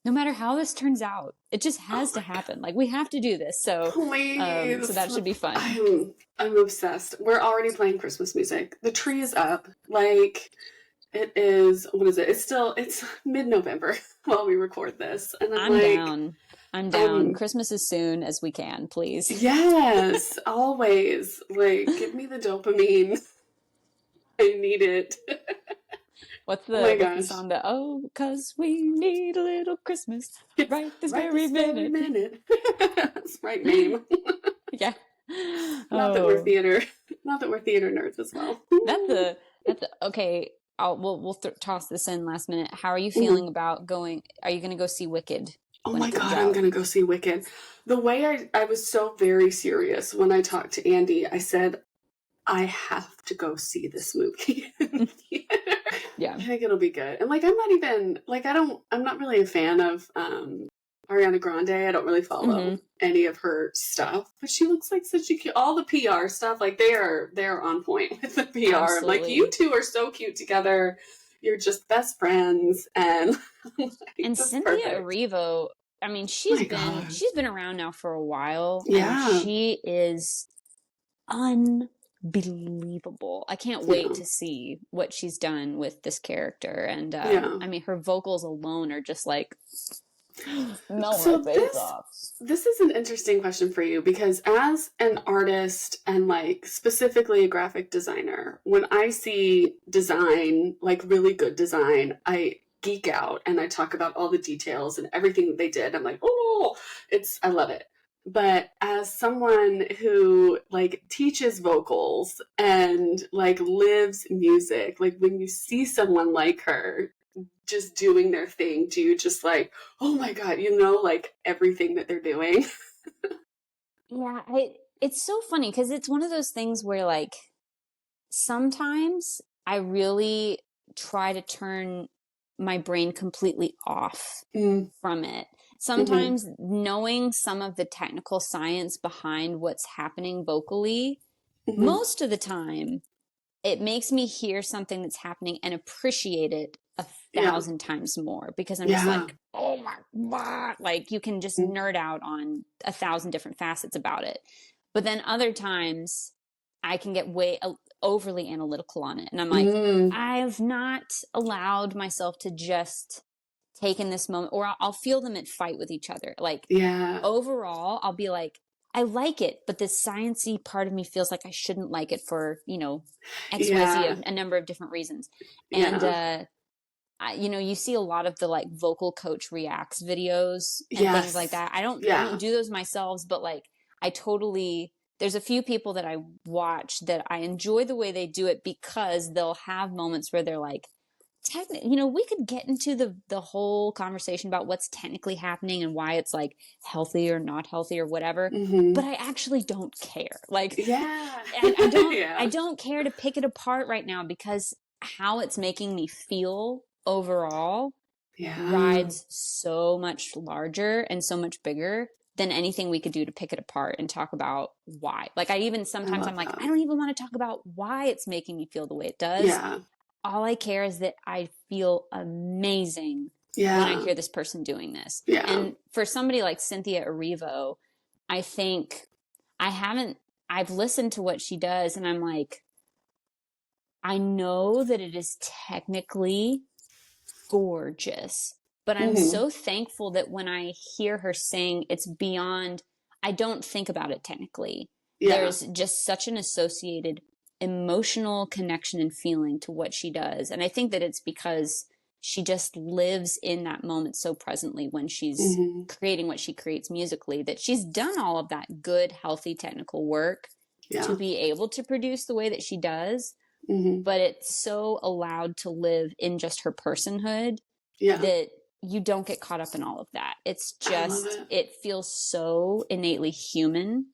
no matter how this turns out, it just Oh has to my God. happen. Like we have to do this. So Please. that should be fun. I'm obsessed. We're already playing Christmas music. The tree is up. Like it is, what is it? It's mid-November while we record this. And I'm I'm like, down. I'm down. I'm Christmas as soon as we can, please. yes, always. Like, give me the dopamine. I need it. What's Oh the my what's the gosh. song that, oh, 'cause we need a little Christmas right this Right very this very minute. minute. That's the right name. Yeah. Not that we're Oh, theater, not that we're theater nerds as well. that's okay. We'll toss this in last minute. How are you Mhm. feeling about going? Are you going to go see Wicked Oh when my it comes God, I'm out? gonna go see Wicked. The way I was so very serious when I talked to Andy, I said, I have to go see this movie in theater. Yeah. I think it'll be good. And like, I'm not even like, I'm not really a fan of Ariana Grande. I don't really follow Hmm. any of her stuff, but she looks like such a cute. All the PR stuff, like they're on point with the PR. I'm like, you Absolutely. two are so cute together. You're just best friends, and like, And that's Cynthia perfect. Erivo, I mean, she's My been God, she's been around now for a while, and yeah, she is unbelievable. I can't wait yeah, to see what she's done with this character. And yeah. I mean, her vocals alone are just like melt my So face off. this is an interesting question for you because as an artist and like specifically a graphic designer, when I see design, like really good design, I geek out and I talk about all the details and everything that they did. I'm like, oh, I love it. But as someone who like teaches vocals and like lives music, like when you see someone like her just doing their thing, do you just like, oh my God, like everything that they're doing? Yeah, it's so funny because it's one of those things where like sometimes I really try to turn my brain completely off Mm, from it. mm-hmm, Sometimes knowing some of the technical science behind what's happening vocally, mm-hmm. most of the time, it makes me hear something that's happening and appreciate it a Yeah, thousand times more because I'm just yeah, like, oh my God. Like you can just mm, nerd out on a thousand different facets about it. But then other times I can get way overly analytical on it. And I'm like, mm, I've not allowed myself to just take in this moment, or I'll feel them at fight with each other. Like yeah, overall, I'll be like, I like it, but this sciencey part of me feels like I shouldn't like it for, XYZ, yeah, a number of different reasons. And, yeah, you see a lot of the like vocal coach reacts videos and things like yes, that. I don't yeah, do those myself, but like I totally there's a few people that I watch that I enjoy the way they do it, because they'll have moments where they're like, we could get into the whole conversation about what's technically happening and why it's like healthy or not healthy or whatever. But I actually don't care. Like, Yeah. I don't care to pick it apart right now, because how it's making me feel overall rides so much larger and so much bigger than anything we could do to pick it apart and talk about why. Like, sometimes I'm like, I don't even want to talk about why it's making me feel the way it does. Yeah. All I care is that I feel amazing when I hear this person doing this. Yeah. And for somebody like Cynthia Erivo, I think I've listened to what she does, and I'm like, I know that it is technically gorgeous, but I'm so thankful that when I hear her sing, it's beyond, I don't think about it technically. There's just such an associated emotional connection and feeling to what she does. And I think that it's because she just lives in that moment so presently when she's creating what she creates musically, that she's done all of that good, healthy, technical work to be able to produce the way that she does. But it's so allowed to live in just her personhood that you don't get caught up in all of that. It's just, it feels so innately human.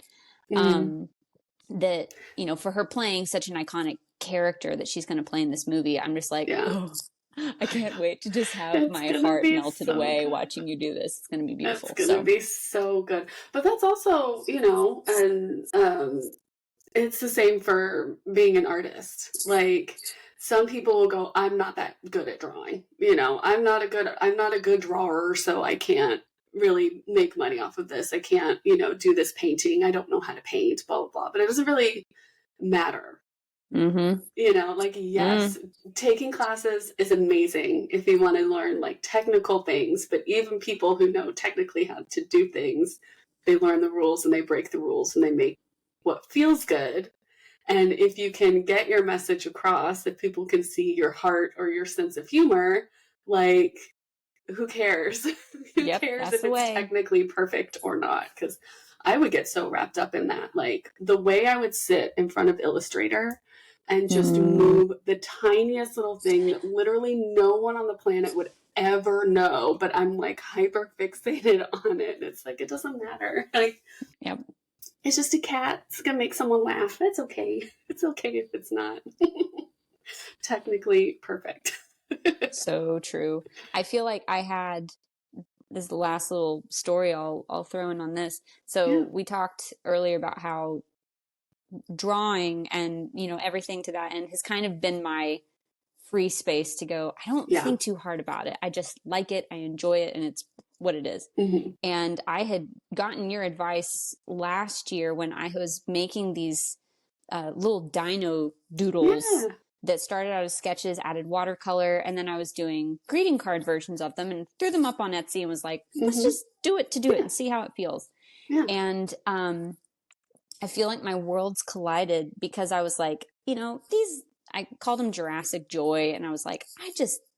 That, for her playing such an iconic character that she's going to play in this movie, I'm just like, oh, I can't wait to just have my heart melted away watching you do this. It's going to be beautiful. It's going to be so good. But that's also, and it's the same for being an artist. Like, some people will go, I'm not that good at drawing. I'm not a good drawer, so I can't really make money off of this. I can't, do this painting. I don't know how to paint, blah, blah, blah. But it doesn't really matter. Yes, taking classes is amazing if you want to learn like technical things, but even people who know technically how to do things, they learn the rules and they break the rules and they make what feels good. And if you can get your message across, if people can see your heart or your sense of humor, like, who cares? Who cares if it's technically perfect or not? Because I would get so wrapped up in that. Like, the way I would sit in front of Illustrator and just move the tiniest little thing that literally no one on the planet would ever know, but I'm like hyper fixated on it. It's like, it doesn't matter. Like, it's just a cat. It's gonna make someone laugh. That's okay. It's okay if it's not technically perfect. So true. I feel like I had, this is the last little story I'll throw in on this. So we talked earlier about how drawing and, everything to that end has kind of been my free space to go, I don't think too hard about it. I just like it. I enjoy it. And it's what it is. And I had gotten your advice last year when I was making these little dino doodles that started out as sketches, added watercolor, and then I was doing greeting card versions of them and threw them up on Etsy and was like, let's just do it and see how it feels. And I feel like my worlds collided because I was like, I called them Jurassic Joy, and I was like,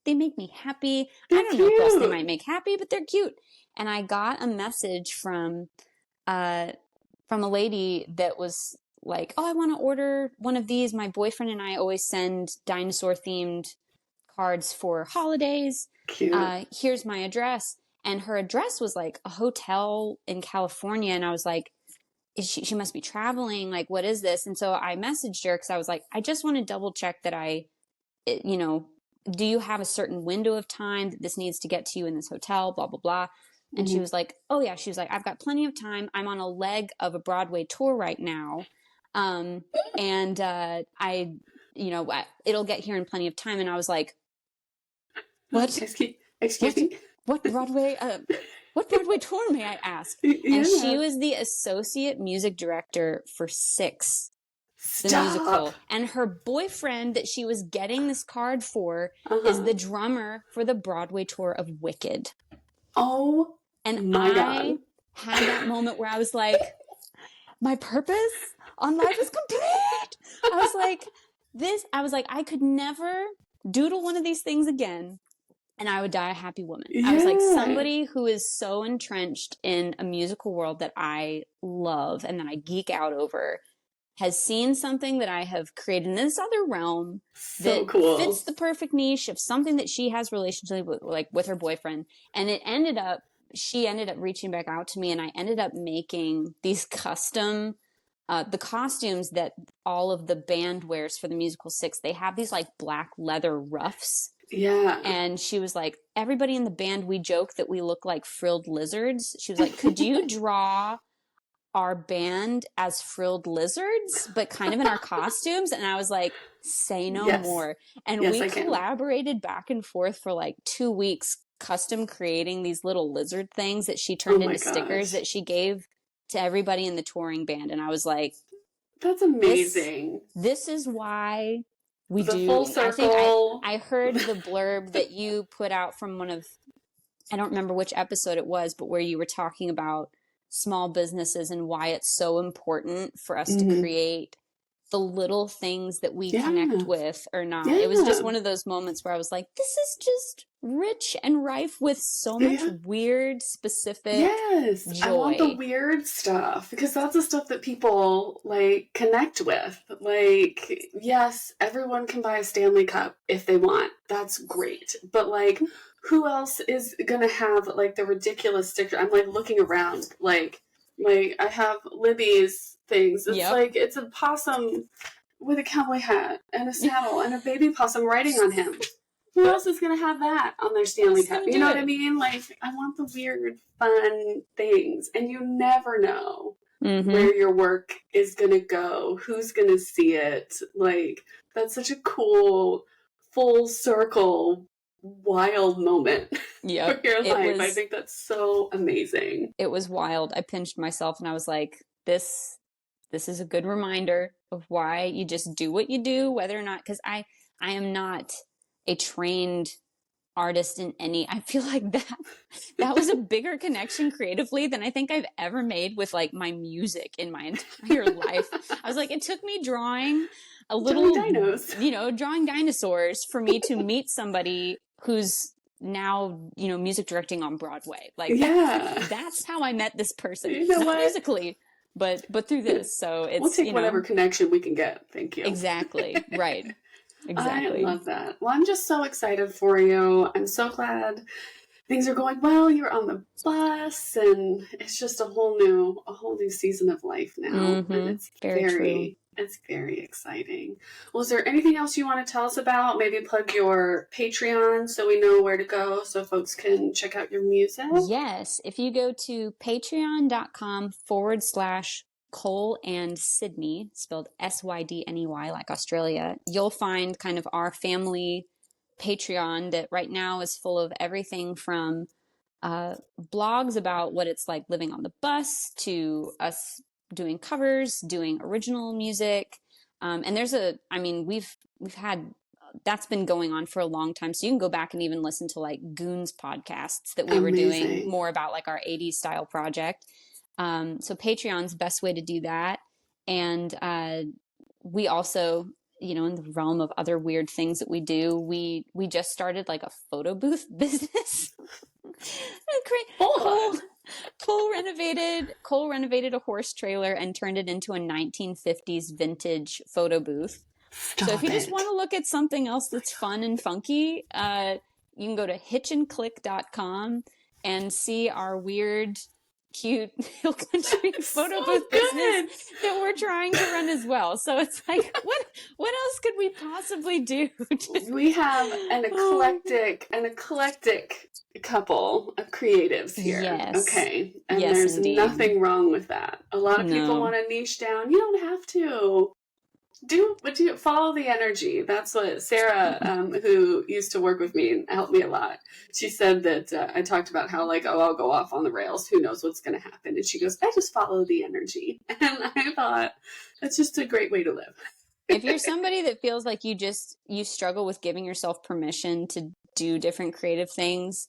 they make me happy. I don't know what else they might make happy, but they're cute. And I got a message from a lady that was like, oh, I want to order one of these. My boyfriend and I always send dinosaur themed cards for holidays. Cute. Here's my address. And her address was like a hotel in California. And I was like, she must be traveling. Like, what is this? And so I messaged her because I was like, I just want to double check that do you have a certain window of time that this needs to get to you in this hotel, blah, blah, blah. And she was like, oh yeah. She was like, I've got plenty of time. I'm on a leg of a Broadway tour right now. It'll get here in plenty of time. And I was like, what? Excuse me? What Broadway tour, may I ask? And she was the associate music director for Six, the musical. And her boyfriend that she was getting this card for is the drummer for the Broadway tour of Wicked. Oh, and my I God. had that moment where I was like, my purpose on life is complete. I was like, I could never doodle one of these things again and I would die a happy woman. I was like, Yeah. somebody who is so entrenched in a musical world that I love and that I geek out over has seen something that I have created in this other realm So that cool. fits the perfect niche of something that she has relationship with, like with her boyfriend. And she ended up reaching back out to me, and I ended up making these custom the costumes that all of the band wears for the musical Six. They have these like black leather ruffs. Yeah. And she was like, everybody in the band, we joke that we look like frilled lizards. She was like, could you draw our band as frilled lizards, but kind of in our costumes? And I was like, say no Yes. more. And Yes, we I can. collaborated back and forth for like 2 weeks, custom creating these little lizard things that she Oh turned my into stickers gosh. that she gave to everybody in the touring band. And I was like, That's this amazing. this is why we The full do. I think circle. I heard the blurb that you put out from one of, I don't remember which episode it was, but where you were talking about small businesses and why it's so important for us to Mhm. create the little things that we connect Yeah. with or not. It was just Yeah. one of those moments where I was like, this is just rich and rife with so much Yeah. weird, specific Yes, I want the joy. weird stuff because that's the stuff that people like connect with. Like, yes, everyone can buy a Stanley Cup if they want. That's great. But like, who else is gonna have like the ridiculous sticker? I'm like looking around, like I have Libby's things. It's Yep. like it's a possum with a cowboy hat and a saddle and a baby possum riding on him. Who else is going to have that on their Stanley Who's Cup? gonna You do know what I it? mean? Like, I want the weird, fun things. And you never know Mm-hmm. where your work is going to go, who's going to see it. Like, that's such a cool, full circle, wild moment for Yep. your It life. I was think that's so amazing. it was wild. I pinched myself and I was like, this is a good reminder of why you just do what you do, whether or not, because I am not a trained artist in any. I feel like that was a bigger connection creatively than I think I've ever made with like my music in my entire life. I was like, it took me drawing a Drawing little, dinos. drawing dinosaurs for me to meet somebody who's now, music directing on Broadway. Like Yeah. that's how I met this person. You know Not what? musically, but through this. So We'll it's, take whatever connection we can get. Thank you. exactly. Right. I Exactly. love that. Well, I'm just so excited for you. I'm so glad things are going well. You're on the bus, and it's just a whole new season of life now, and Mm-hmm. Very true. it's very exciting. Well, is there anything else you want to tell us about? Maybe plug your Patreon so we know where to go, so folks can check out your music. Yes. If you go to patreon.com/Cole and Sydney, spelled Sydney, like Australia, you'll find kind of our family Patreon that right now is full of everything from blogs about what it's like living on the bus to us doing covers, doing original music. And we've had, that's been going on for a long time. So you can go back and even listen to like Goons podcasts that we were doing Amazing. more about like our 80s style project. So Patreon's the best way to do that. And we also, in the realm of other weird things that we do, we just started like a photo booth business. Hold Cole on. Cole renovated a horse trailer and turned it into a 1950s vintage photo booth. So if Stop you just it. want to look at something else that's fun and funky, you can go to hitchandclick.com and see our weird, cute hill country photo So booth good. business that we're trying to run as well. So it's like, what else could we possibly do? We have an eclectic couple of creatives here. Yes. Okay. And Yes, there's indeed. nothing wrong with that. A lot of people No. want to niche down. You don't have to. Follow the energy. That's what Sarah, who used to work with me and helped me a lot. She said that I talked about how like, oh, I'll go off on the rails. Who knows what's going to happen? And she goes, I just follow the energy. And I thought that's just a great way to live. If you're somebody that feels like you struggle with giving yourself permission to do different creative things,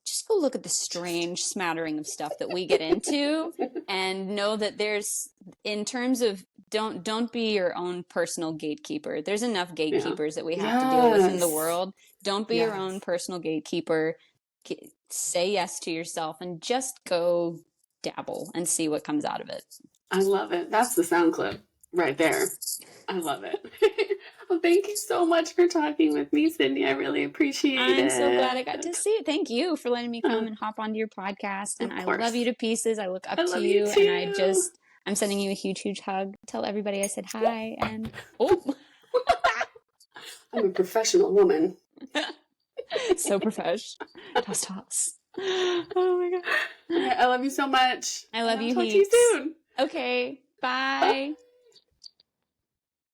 just go look at the strange smattering of stuff that we get into and know that there's, in terms of, don't be your own personal gatekeeper. There's enough Yeah. gatekeepers that we have to deal with in the Yes. world. Don't be your own Yes. personal gatekeeper. Say yes to yourself and just go dabble and see what comes out of it. I love it. That's the sound clip right there. I love it. Well, thank you so much for talking with me, Sydney. I really appreciate I'm so glad I it. got to see it. Thank you for letting me come and hop onto your podcast. And Of I love you course. to pieces. I look I up to love you you, and too. I'm sending you a huge, huge hug. Tell everybody I said hi. And oh, I'm a professional woman. so profesh. Toss, toss. Oh my God. Okay, I love you so much. I love I'll you talk to you heaps. soon. Okay, bye.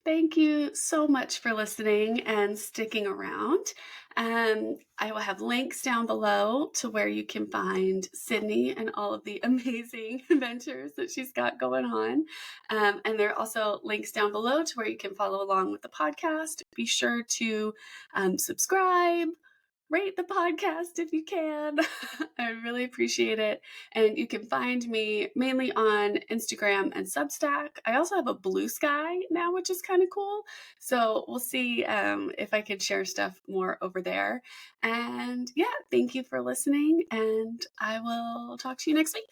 Thank you so much for listening and sticking around. I will have links down below to where you can find Sydney and all of the amazing ventures that she's got going on. And there are also links down below to where you can follow along with the podcast. Be sure to subscribe, rate the podcast if you can. I really appreciate it. And you can find me mainly on Instagram and Substack. I also have a Blue Sky now, which is kind of cool. So we'll see if I can share stuff more over there. And yeah, thank you for listening. And I will talk to you next week.